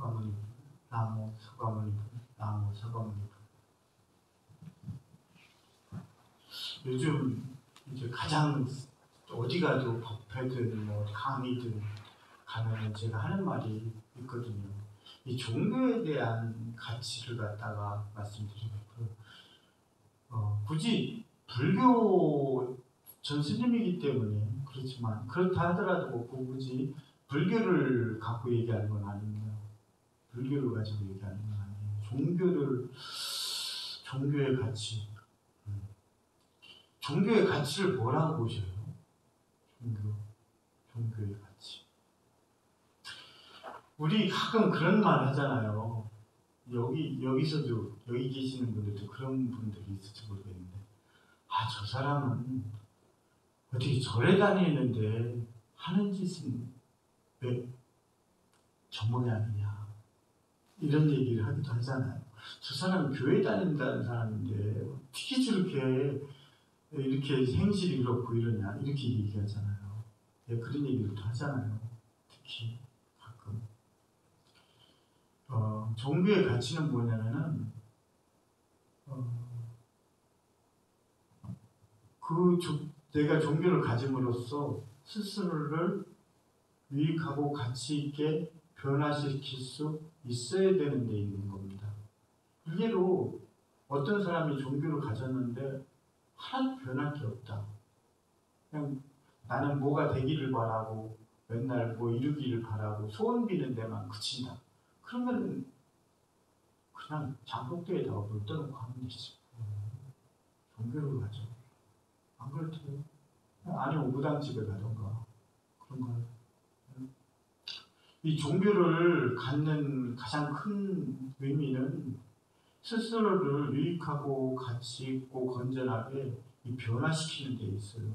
서가모니 나무 서가모니 나무 서가모니. 요즘 이제 가장 어디 가도 법회든 뭐 강의든 가면은 제가 하는 말이 있거든요. 이 종교에 대한 가치를 갖다가 말씀드리고 굳이 불교 전 스님이기 때문에 그렇지만 그렇다 하더라도 뭐 굳이 불교를 갖고 얘기하는 건 아닙니다. 불교를 가지고 얘기하는 건 아니에요. 종교의 가치. 종교의 가치를 뭐라고 보셔요? 종교의 가치. 우리 가끔 그런 말 하잖아요. 여기서도, 여기 계시는 분들도 그런 분들이 있을지 모르겠는데, 저 사람은 어떻게 절에 다니는데 하는 짓은 왜 저 모양이냐. 이런 얘기를 하기도 하잖아요. 저 사람은 교회 다닌다는 사람인데 어떻게 저렇게 이렇게 행실이 그렇고 이러냐. 이렇게 얘기하잖아요. 그런 얘기도 하잖아요. 특히 가끔. 종교의 가치는 뭐냐면은 내가 종교를 가짐으로써 스스로를 유익하고 가치 있게 변화시킬 수 있어야 되는 데 있는 겁니다. 이게로 어떤 사람이 종교를 가졌는데 하나도 변할 게 없다. 그냥 나는 뭐가 되기를 바라고 맨날 뭐 이루기를 바라고 소원 비는 데만 그친다. 그러면 그냥 장독대에다가 물 떠놓고 하면 되지. 종교를 가져. 안 그렇대요. 아니면 무당집에 가던가 그런 거. 이 종교를 갖는 가장 큰 의미는 스스로를 유익하고 가치 있고 건전하게 변화시키는 데 있어요.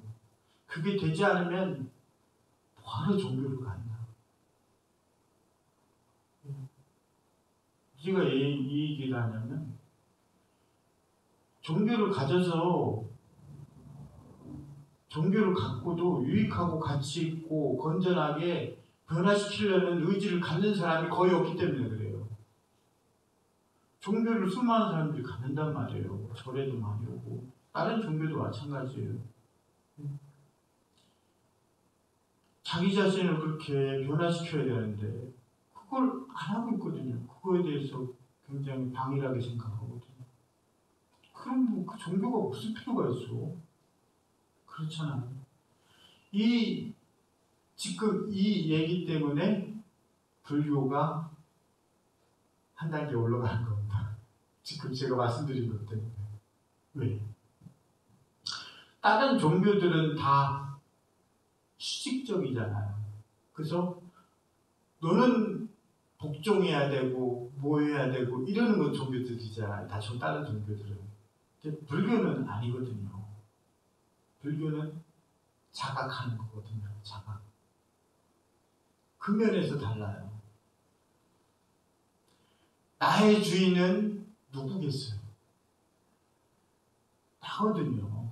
그게 되지 않으면 바로 종교를 갖나. 제가 이 얘기를 하냐면 종교를 가져서 종교를 갖고도 유익하고 가치 있고 건전하게 변화시키려는 의지를 갖는 사람이 거의 없기 때문에 그래요. 종교를 수많은 사람들이 갖는단 말이에요. 절에도 많이 오고 다른 종교도 마찬가지예요. 자기 자신을 그렇게 변화시켜야 되는데 그걸 안 하고 있거든요. 그거에 대해서 굉장히 방일하게 생각하거든요. 그럼 뭐 그 종교가 무슨 필요가 있어? 그렇잖아요. 지금 이 얘기 때문에 불교가 한 단계 올라가는 겁니다. 지금 제가 말씀드린 것 때문에. 왜? 다른 종교들은 다 수직적이잖아요. 그래서 너는 복종해야 되고 뭐 해야 되고 이러는 건 종교들이잖아요. 다 다른 종교들은. 근데 불교는 아니거든요. 불교는 자각하는 거거든요. 자각. 그 면에서 달라요. 나의 주인은 누구겠어요? 나거든요.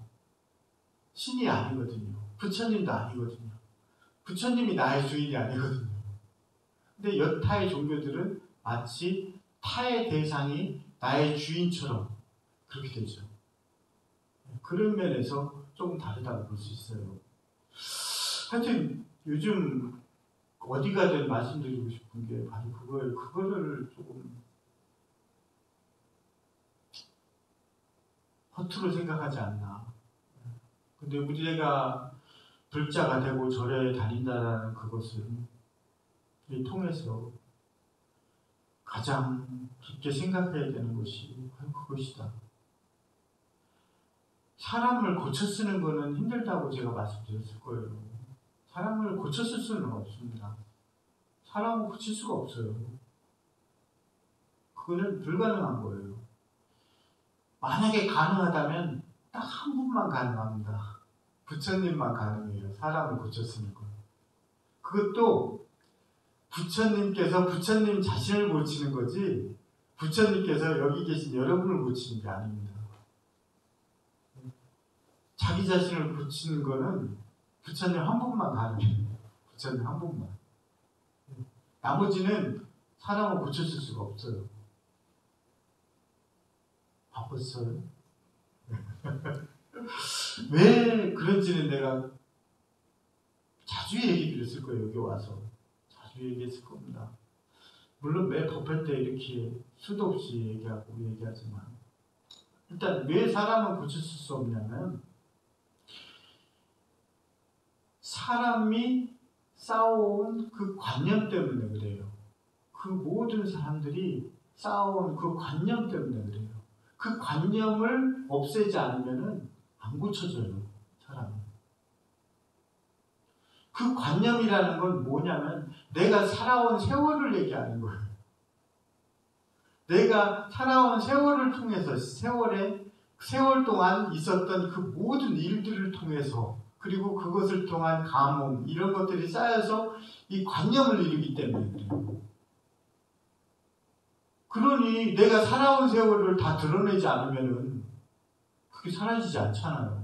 신이 아니거든요. 부처님도 아니거든요. 부처님이 나의 주인이 아니거든요. 근데 여타의 종교들은 마치 타의 대상이 나의 주인처럼 그렇게 되죠. 그런 면에서 조금 다르다고 볼 수 있어요. 하여튼 요즘 어디 가든 말씀드리고 싶은 게 바로 그거예요. 그거를 조금 허투루 생각하지 않나. 근데 우리가 불자가 되고 절에 다닌다라는 그것은 이 통해서 가장 깊게 생각해야 되는 것이 바로 그것이다. 사람을 고쳐 쓰는 것은 힘들다고 제가 말씀드렸을 거예요. 사람을 고쳐 쓸 수는 없습니다. 사람을 고칠 수가 없어요. 그거는 불가능한 거예요. 만약에 가능하다면 딱 한 분만 가능합니다. 부처님만 가능해요. 사람을 고쳐 쓰는 건. 그것도 부처님께서 부처님 자신을 고치는 거지 부처님께서 여기 계신 여러분을 고치는 게 아닙니다. 자기 자신을 고치는 거는 부처님 한 분만 가능해요. 부처님 한 분만. 나머지는 사람을 고쳤을 수가 없어요. 바빴어요. 왜 그런지는 내가 자주 얘기 드렸을 거예요. 여기 와서 자주 얘기했을 겁니다. 물론 매 법회 때 이렇게 수도 없이 얘기하지만 일단 왜 사람을 고쳤을 수 없냐면 사람이 쌓아온 그 관념 때문에 그래요. 그 모든 사람들이 쌓아온 그 관념 때문에 그래요. 그 관념을 없애지 않으면 안 고쳐져요, 사람은. 그 관념이라는 건 뭐냐면 내가 살아온 세월을 얘기하는 거예요. 내가 살아온 세월을 통해서 세월 동안 있었던 그 모든 일들을 통해서 그리고 그것을 통한 감흥 이런 것들이 쌓여서 이 관념을 이루기 때문에 그래요. 그러니 내가 살아온 세월을 다 드러내지 않으면은 그게 사라지지 않잖아요.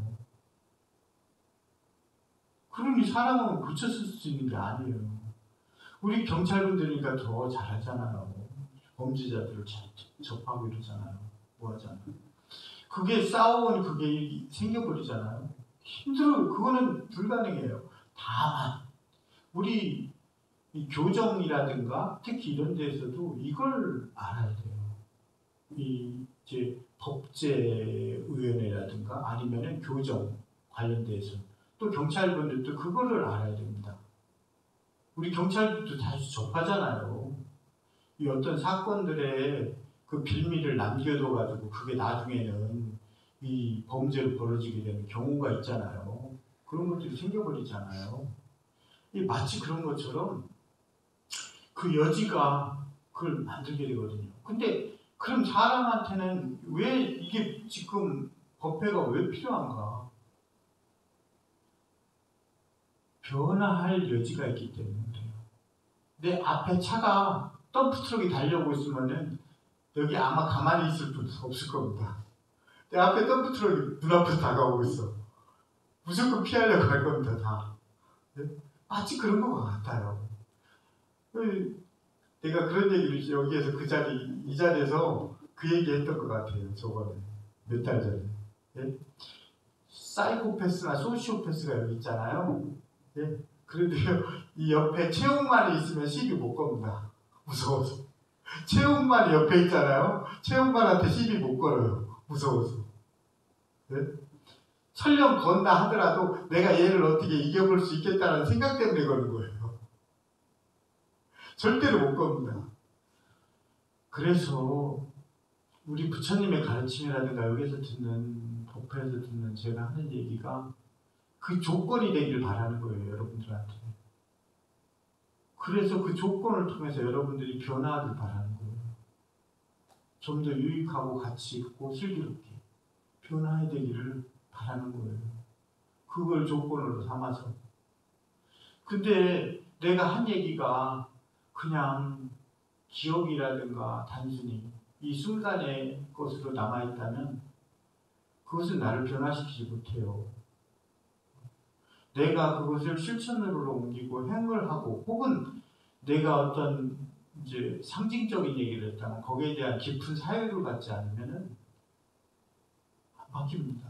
그러니 사람은 고쳤을 수 있는 게 아니에요. 우리 경찰분들이니까 더 잘하잖아요. 범죄자들을 잘 접하고 이러잖아요. 뭐 하잖아요. 그게 싸우면 그게 생겨버리잖아요. 힘들어요. 그거는 불가능해요. 다만 우리 이 교정이라든가 특히 이런 데에서도 이걸 알아야 돼요. 이 이제 법제위원회라든가 아니면은 교정 관련돼서 또 경찰분들도 그거를 알아야 됩니다. 우리 경찰들도 다시 접하잖아요. 이 어떤 사건들의 그 빌미를 남겨둬가지고 그게 나중에는 이 범죄로 벌어지게 되는 경우가 있잖아요. 그런 것들이 생겨버리잖아요. 이 마치 그런 것처럼 그 여지가 그걸 만들게 되거든요. 근데 그럼 사람한테는 왜 이게 지금 법회가 왜 필요한가? 변화할 여지가 있기 때문에 그래요. 내 앞에 차가 덤프트럭이 달려오고 있으면은 여기 아마 가만히 있을 분 없을 겁니다. 내 앞에 덤프트럭이 눈앞에 다가오고 있어. 무조건 피하려고 할 겁니다, 다. 네? 마치 그런 것 같아요. 내가 그런 얘기를 여기에서 이 자리에서 그 얘기 했던 것 같아요, 저번에. 몇 달 전에. 네? 사이코패스나 소시오패스가 여기 있잖아요. 네? 그런데요, 이 옆에 채용만이 있으면 시비 못 겁니다. 무서워서. 채용만이 옆에 있잖아요. 채용만한테 시비 못 걸어요. 무서워서. 네? 설령 건다 하더라도 내가 얘를 어떻게 이겨볼 수 있겠다는 생각 때문에 거는 거예요. 절대로 못 겁니다. 그래서 우리 부처님의 가르침이라든가 여기서 듣는 법회에서 듣는 제가 하는 얘기가 그 조건이 되기를 바라는 거예요. 여러분들한테. 그래서 그 조건을 통해서 여러분들이 변화하길 바라는 거예요. 좀 더 유익하고 가치 있고 슬기롭게 변화해야 되기를 바라는 거예요. 그걸 조건으로 삼아서. 근데 내가 한 얘기가 그냥 기억이라든가 단순히 이 순간의 것으로 남아있다면 그것은 나를 변화시키지 못해요. 내가 그것을 실천으로 옮기고 행을 하고 혹은 내가 어떤 이제 상징적인 얘기를 했다면 거기에 대한 깊은 사유를 갖지 않으면은 안 바뀝니다.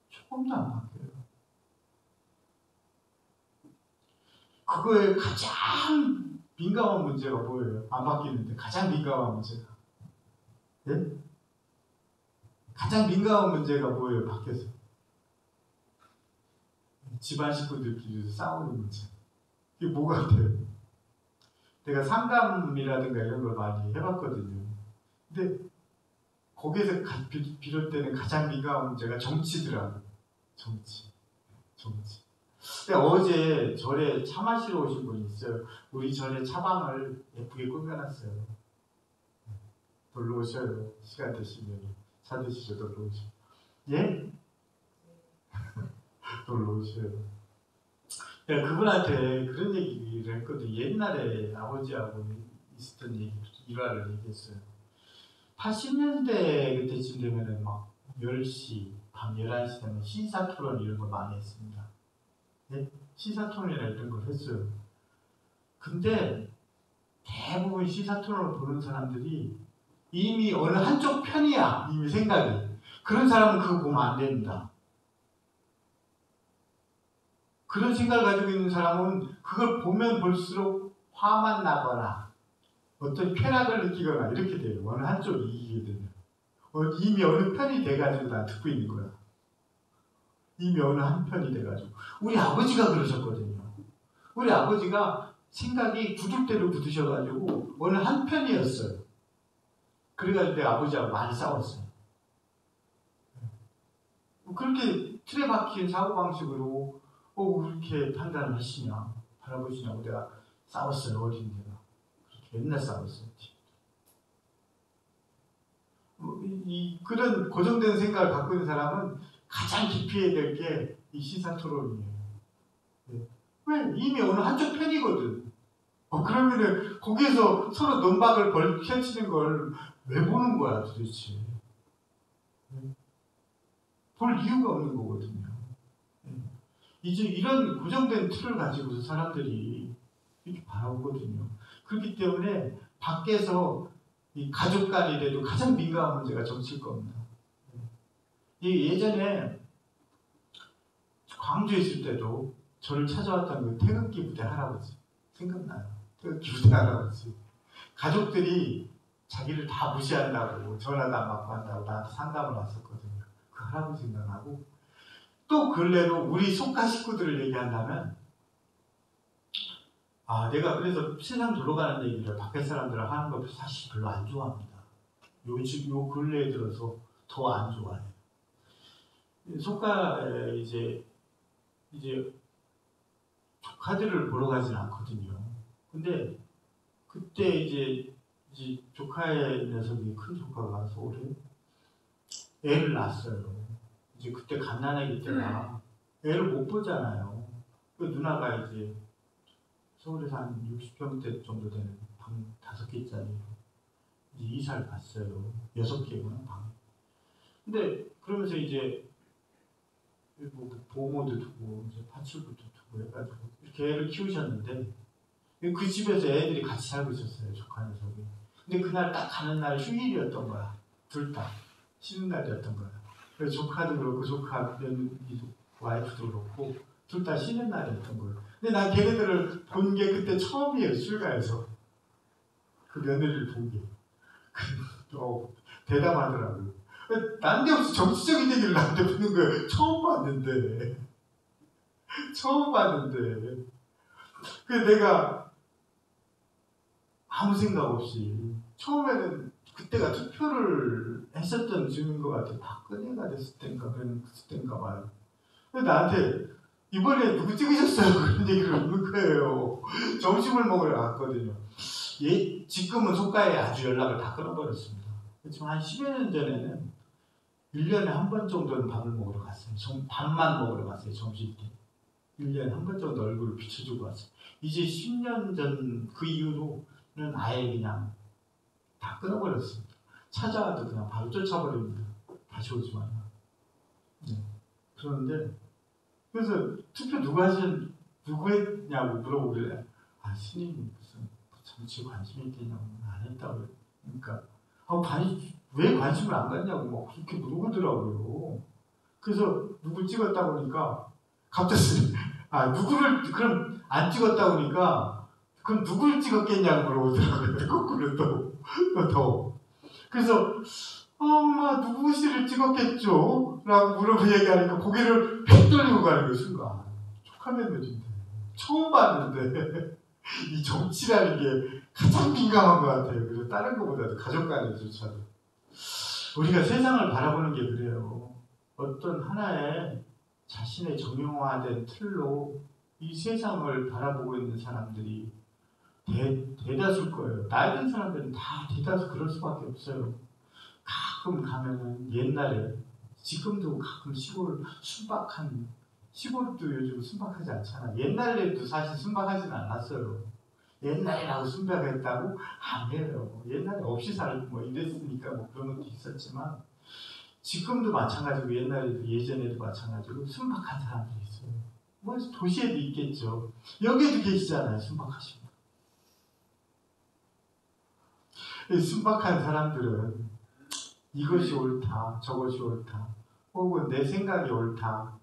조금도 안 바뀌어요. 그거에 가장 민감한 문제가 뭐예요? 안 바뀌는데 가장 민감한 문제가. 네? 가장 민감한 문제가 뭐예요? 바뀌어서. 집안 식구들끼리 싸우는 문제. 이게 뭐 같아요? 내가 상담이라든가 이런 걸 많이 해봤거든요. 근데 거기에서 비롯되는 가장 민감한 문제가 정치더라고요. 정치. 근데 어제 절에 차 마시러 오신 분이 있어요. 우리 절에 차방을 예쁘게 꾸며놨어요. 놀러 오셔요. 시간 되시면 차 드시죠. 놀러 오셔요. 예? 놀러 오셔요. 내가 그분한테 그런 얘기를 했거든요. 옛날에 아버지하고 있었던 얘기, 일화를 얘기했어요. 80년대 그때쯤 되면은 막 10시, 밤 11시 되면 시사토론 이런 거 많이 했습니다. 네? 시사토론이나 이런 걸 했어요. 근데 대부분 시사토론을 보는 사람들이 이미 어느 한쪽 편이야. 이미 생각이. 그런 사람은 그거 보면 안 됩니다. 그런 생각을 가지고 있는 사람은 그걸 보면 볼수록 화만 나거나 어떤 쾌락을 느끼거나 이렇게 돼요. 어느 한쪽이 이기게 되면. 이미 어느 편이 돼가지고 다 듣고 있는 거야. 이미 어느 한 편이 돼가지고. 우리 아버지가 그러셨거든요. 우리 아버지가 생각이 굳을 대로 굳으셔가지고 어느 한 편이었어요. 그래가지고 내 아버지하고 많이 싸웠어요. 그렇게 틀에 박힌 사고방식으로 그렇게 판단을 하시냐, 바라보시냐고 내가 싸웠어요, 어린이가. 그렇게 맨날 싸웠어요. 그런 고정된 생각을 갖고 있는 사람은 가장 깊이 해야 될 게 이 시사토론이에요. 왜? 이미 어느 한쪽 편이거든. 그러면은 거기에서 서로 논박을 펼치는 걸 왜 보는 거야 도대체? 볼 이유가 없는 거거든요. 이제 이런 고정된 틀을 가지고서 사람들이 이렇게 바라보거든요. 그렇기 때문에 밖에서 이 가족 간이라도 가장 민감한 문제가 정치일 겁니다. 예전에 광주에 있을 때도 저를 찾아왔던 그 태극기 부대 할아버지 생각나요. 태극기 부대 할아버지. 가족들이 자기를 다 무시한다고 전화도 안 받고 한다고 나한테 상담을 왔었거든요. 그 할아버지 생각나고 또 근래로 우리 속가 식구들을 얘기한다면 내가 그래서 세상 돌아가는 얘기를 밖에 사람들하고 하는 걸 사실 별로 안 좋아합니다. 요 근래에 들어서 더 안 좋아해요. 속가에 이제 조카들을 보러 가진 않거든요. 근데 그때 이제 조카의 녀석이 큰 조카가 서울에 애를 낳았어요. 이제 그때 갓난아기 때라 애를 못 보잖아요. 그 누나가 이제 서울에서 한 60평대 정도 되는 방 5개짜리 이제 이사를 갔어요. 6개구나 방. 근데 그러면서 이제 뭐 보모도 두고 이제 파출부도 두고 해가지고 이렇게 애를 키우셨는데 그 집에서 애들이 같이 살고 있었어요. 조카 녀석이. 근데 그날 딱 가는 날 휴일이었던 거야. 둘 다 쉬는 날이었던 거야. 그래서 조카도 그렇고 조카 와이프도 그렇고 둘 다 쉬는 날이었던 거예요. 근데 난 걔네들을 본 게 그때 처음이에요. 출가해서 그 며느리를 본 게. 대담하더라고요. 난데없이 정치적인 얘기를 나한테 묻는 거예요. 처음 봤는데. 그래서 내가 아무 생각 없이 처음에는 그때가 투표를 했었던 즈음인 것 같아요. 박근혜가 됐을 때인가 봐요. 근데 나한테 이번에 누구 찍으셨어요? 그런 얘기를 하는 거예요. 점심을 먹으러 갔거든요. 지금은 속가에 아주 연락을 다 끊어버렸습니다. 그렇지만 한 10여 년 전에는 1년에 한 번 정도는 밥을 먹으러 갔어요. 밥만 먹으러 갔어요. 점심 때. 1년에 한 번 정도 얼굴을 비춰주고 왔어요. 이제 10년 전 그 이후로는 아예 그냥 다 끊어버렸습니다. 찾아와도 그냥 바로 쫓아버립니다. 다시 오지 마라. 네. 그런데 그래서 투표 누구 했냐고 물어보길래 스님 무슨 정치에 관심이 있겠냐고 안 했다고. 그러니까 왜 관심을 안 갖냐고 막 그렇게 물어보더라고요. 그래서 누굴 찍었다 보니까 갑자기 누구를 그럼 안 찍었다 보니까 그럼 누굴 찍었겠냐고 물어보더라고요. 거꾸로 또. 그래서 누구시를 찍었겠죠? 라고 물어보 얘기하니까 고개를 휙 돌리고 가는 거예요. 순간. 조카 며느리인데 처음 봤는데 이 정치라는 게 가장 민감한 것 같아요. 그래서 다른 것보다도 가족 간에조차도. 우리가 세상을 바라보는 게 그래요. 어떤 하나의 자신의 정형화된 틀로 이 세상을 바라보고 있는 사람들이 대다수일 거예요. 나이 든 사람들은 다 대다수 그럴 수밖에 없어요. 가끔 가면은 옛날에 지금도 가끔 시골도 요즘 순박하지 않잖아. 옛날에도 사실 순박하진 않았어요. 옛날이라고 순박했다고 안 해요. 옛날에 없이 살고 이랬으니까 그런 것도 있었지만 지금도 마찬가지고 예전에도 마찬가지고 순박한 사람들이 있어요. 도시에도 있겠죠. 여기에도 계시잖아요. 순박하신 분. 이 순박한 사람들은 이것이 옳다, 저것이 옳다, 혹은 내 생각이 옳다,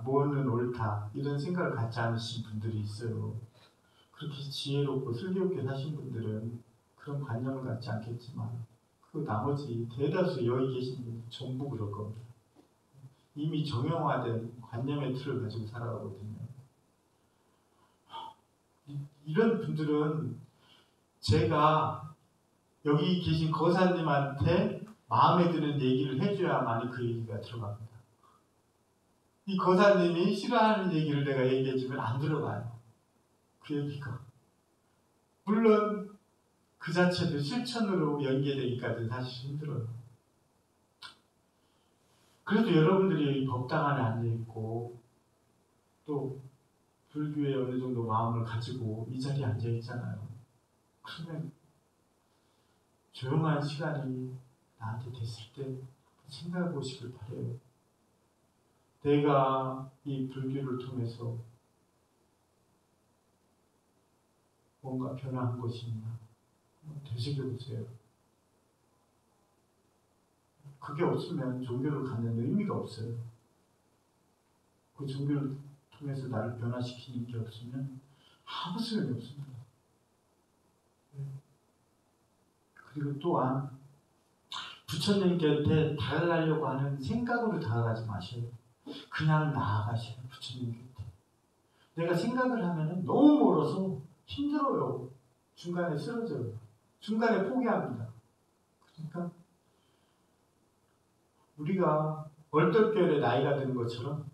뭐는 옳다, 이런 생각을 갖지 않으신 분들이 있어요. 그렇게 지혜롭고 슬기롭게 사신 분들은 그런 관념을 갖지 않겠지만, 그 나머지 대다수 여기 계신 분들 전부 그럴 겁니다. 이미 정형화된 관념의 틀을 가지고 살아가거든요. 이런 분들은 제가 여기 계신 거사님한테 마음에 드는 얘기를 해줘야만이 그 얘기가 들어갑니다. 이 거사님이 싫어하는 얘기를 내가 얘기해주면 안 들어가요. 그 얘기가. 물론 그 자체도 실천으로 연계되기까지는 사실 힘들어요. 그래도 여러분들이 법당 안에 앉아있고 또 불교에 어느 정도 마음을 가지고 이 자리에 앉아있잖아요. 그러면 조용한 시간이 나한테 됐을 때 생각해 보시길 바래요. 내가 이 불교를 통해서 뭔가 변화한 것이 있나 되새겨 보세요. 그게 없으면 종교를 갖는 의미가 없어요. 그 종교를 통해서 나를 변화시키는 게 없으면 아무 소용이 없습니다. 그리고 또한 부처님 곁에 다가가려고 하는 생각으로 다가가지 마셔요. 그냥 나아가셔요. 부처님 곁에. 내가 생각을 하면 너무 멀어서 힘들어요. 중간에 쓰러져요. 중간에 포기합니다. 그러니까 우리가 얼떨결에 나이가 드는 것처럼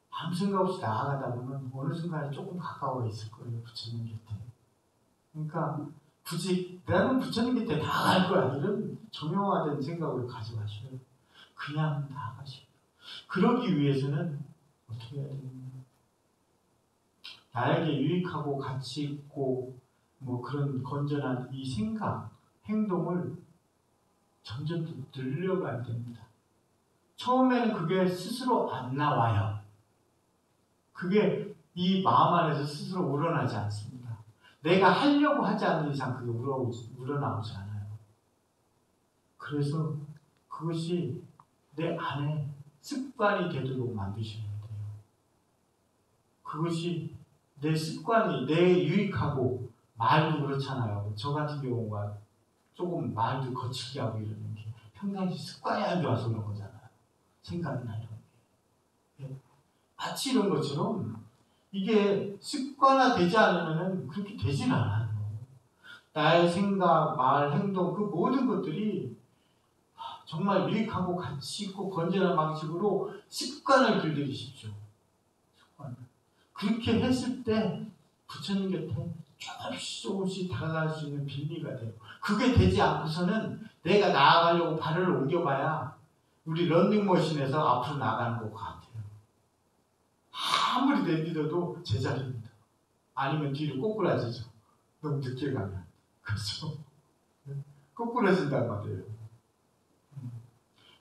아무 생각 없이 나아가다 보면 어느 순간에 조금 가까워 있을 거예요. 부처님 곁에. 그러니까 굳이 나는 부처님 곁에 나아갈 거야 이런 정형화된 생각을 가지 마셔요. 그냥 나아가셔요. 그러기 위해서는 어떻게 해야 됩니까? 나에게 유익하고 가치 있고 뭐 그런 건전한 이 생각, 행동을 점점 더 늘려가야 됩니다. 처음에는 그게 스스로 안 나와요. 그게 이 마음 안에서 스스로 우러나지 않습니다. 내가 하려고 하지 않는 이상 그게 우러나오지 않아요. 그래서 그것이 내 안에 습관이 되도록 만드셔야 돼요. 그것이 내 습관이 내 유익하고 말도 그렇잖아요. 저 같은 경우가 조금 말도 거칠게 하고 이러는 게 평상시 습관이 안 좋아서 그런 거잖아요. 생각이나 이런 게. 마치 이런 것처럼 이게 습관화되지 않으면 그렇게 되질 않아요. 나의 생각, 말, 행동 그 모든 것들이 정말 유익하고 가치 있고 건전한 방식으로 습관을 들들이십시오. 습관을. 그렇게 했을 때 부처님 곁에 조금씩 다가갈 수 있는 빌미가 돼요. 그게 되지 않고서는 내가 나아가려고 발을 옮겨봐야 우리 런닝머신에서 앞으로 나가는 것 같아요. 아무리 내딛어도 제자리입니다. 아니면 뒤로 꼬꾸라지죠. 너무 늦게 가면. 그렇죠? 꼬꾸라진단 말이에요.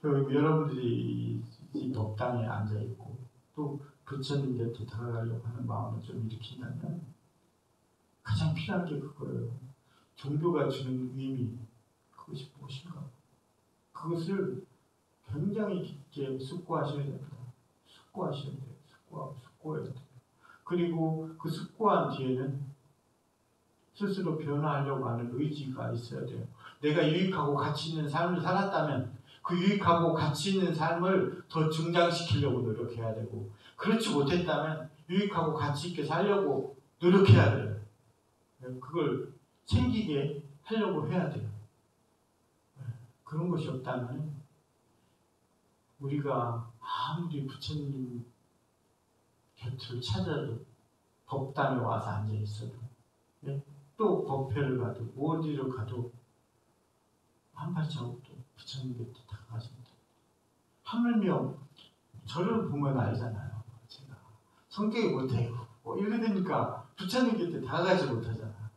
그리고 여러분들이 이 법당에 앉아있고 또 부처님 곁에 다가가려고 하는 마음을 좀 일으킨다면 가장 필요한 게 그거예요. 종교가 주는 의미, 그것이 무엇인가? 그것을 굉장히 깊게 숙고하셔야 됩니다. 숙고하셔야 돼요. 숙고해야 돼요. 그리고 그 숙고한 뒤에는 스스로 변화하려고 하는 의지가 있어야 돼요. 내가 유익하고 가치 있는 삶을 살았다면 그 유익하고 가치 있는 삶을 더 증장시키려고 노력해야 되고, 그렇지 못했다면 유익하고 가치 있게 살려고 노력해야 돼요. 그걸 생기게 하려고 해야 돼요. 그런 것이 없다면 우리가 아무리 부처님 곁을 찾아도 법당에 와서 앉아 있어도 또 법회를 가도 어디를 가도 한 발자국도 부처님 곁에 다가가지 못합니다. 하물며 저를 보면 알잖아요. 제가 성격이 못해요. 이러니까 부처님 곁에 다가가지 못하잖아.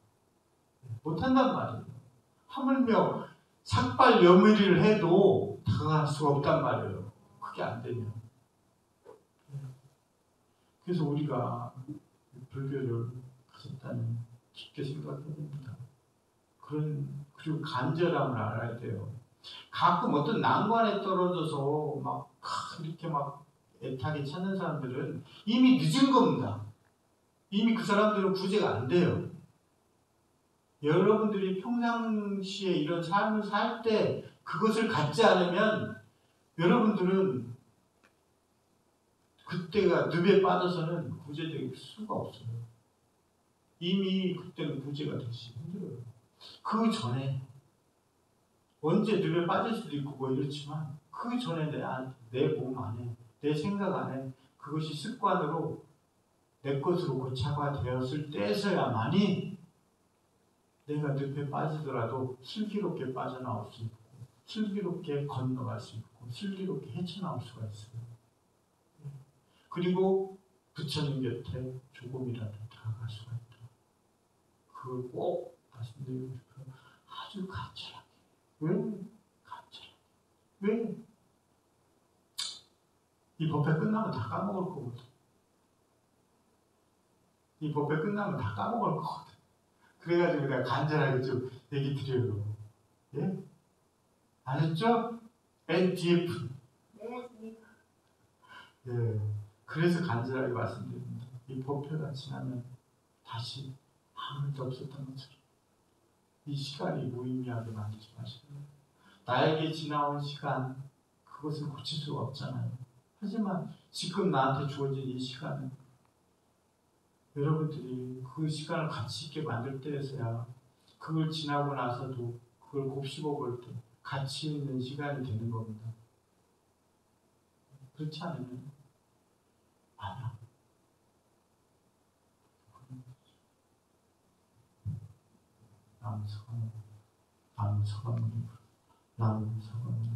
못한단 말이에요. 하물며 삭발여밀이를 해도 다가갈 수가 없단 말이에요. 그게 안 되면. 그래서 우리가 불교를 가졌다는 깊게 생각해야 됩니다. 그리고 간절함을 알아야 돼요. 가끔 어떤 난관에 떨어져서 막 이렇게 막 애타게 찾는 사람들은 이미 늦은 겁니다. 이미 그 사람들은 구제가 안 돼요. 여러분들이 평상시에 이런 삶을 살 때 그것을 갖지 않으면 여러분들은 그때가 늪에 빠져서는 구제될 수가 없어요. 이미 그때는 구제가 되기 힘들어요. 그 전에 언제 늪에 빠질 수도 있고 뭐 이렇지만 그 전에 내 몸 안에 내 생각 안에 그것이 습관으로 내 것으로 고착화 되었을 때에서야만이 내가 늪에 빠지더라도 슬기롭게 빠져나올 수 있고 슬기롭게 건너갈 수 있고 슬기롭게 헤쳐나올 수가 있어요. 그리고 부처님 곁에 조금이라도 다가갈 수가 있다. 그걸 꼭 말씀드리고 싶어요. 아주 간절하게. 왜? 간절하게. 왜? 이 법회 끝나면 다 까먹을 거거든. 이 법회 끝나면 다 까먹을 거거든. 그래가지고 내가 간절하게 좀 얘기 드려요. 예? 아셨죠? NDF. 예. 그래서 간절하게 말씀드립니다. 이 법회가 지나면 다시 아무 일도 없었던 것처럼 이 시간이 무의미하게 만들지 마시고 나에게 지나온 시간 그것을 고칠 수가 없잖아요. 하지만 지금 나한테 주어진 이 시간은 여러분들이 그 시간을 가치 있게 만들 때에서야 그걸 지나고 나서도 그걸 곱씹어 볼 때 가치 있는 시간이 되는 겁니다. 그렇지 않으면 아니야. 남서가모니 남서가모니 남서가모니